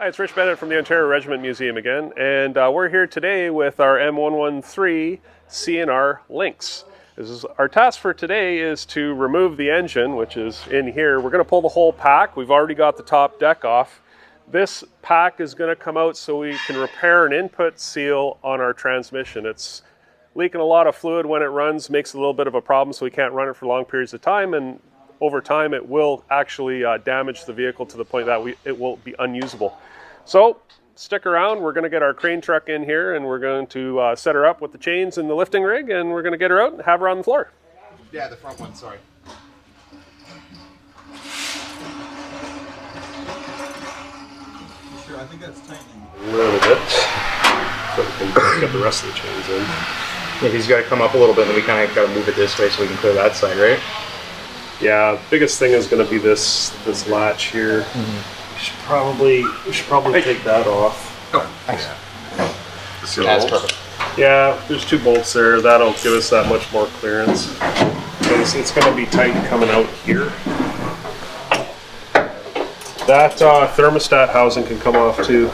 Hi, it's Rich Bennett from the Ontario Regiment Museum again, and we're here today with our M113 CNR links. Our task for today is to remove the engine, which is in here. We're going to pull the whole pack. We've already got the top deck off. This pack is going to come out so we can repair an input seal on our transmission. It's leaking a lot of fluid when it runs, makes it a little bit of a problem, so we can't run it for long periods of time, and over time it will actually damage the vehicle to the point that it will be unusable. So stick around, we're going to get our crane truck in here and we're going to set her up with the chains and the lifting rig, and we're going to get her out and have her on the floor. Yeah, the front one, sorry. Sure, I think that's tightening. A little bit, so we can get the rest of the chains in. Yeah, he's got to come up a little bit and we kind of got to move it this way so we can clear that side, right? Yeah, the biggest thing is going to be this latch here. Mm-hmm. We should probably take that off. Oh, thanks. Yeah. That's perfect. Yeah, there's two bolts there. That'll give us that much more clearance. It's going to be tight coming out here. That thermostat housing can come off too.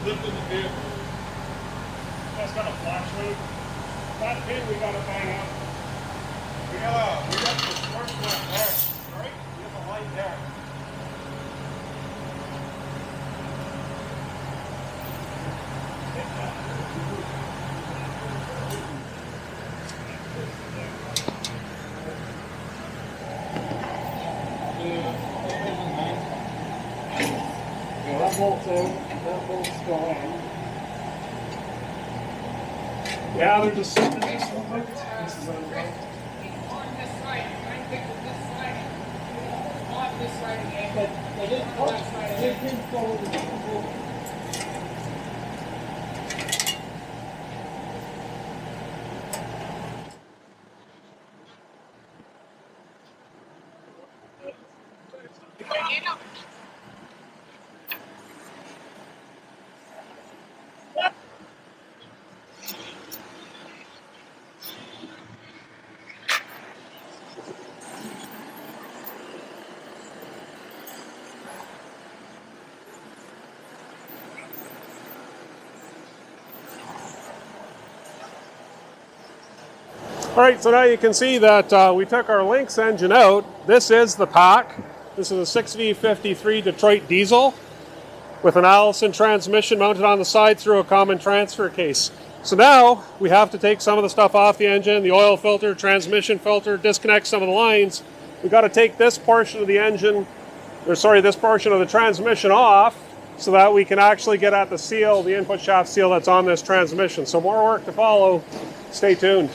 Lifting the vehicle. That's got a flash loop. That pin we gotta bang up. We got the spark plug there, right? We have a light there. Yeah, that bolt's out. That bolt's still in. Yeah, they're just hooked. This is unhooked. On this side, I think with this side, on this side again, but they didn't pull that side again. They didn't follow the bolt. All right, so now you can see that we took our Lynx engine out. This is the pack. This is a 6V53 Detroit diesel with an Allison transmission mounted on the side through a common transfer case. So now we have to take some of the stuff off the engine, the oil filter, transmission filter, disconnect some of the lines. We got to take this portion of the engine, this portion of the transmission off so that we can actually get at the seal, the input shaft seal that's on this transmission. So more work to follow. Stay tuned.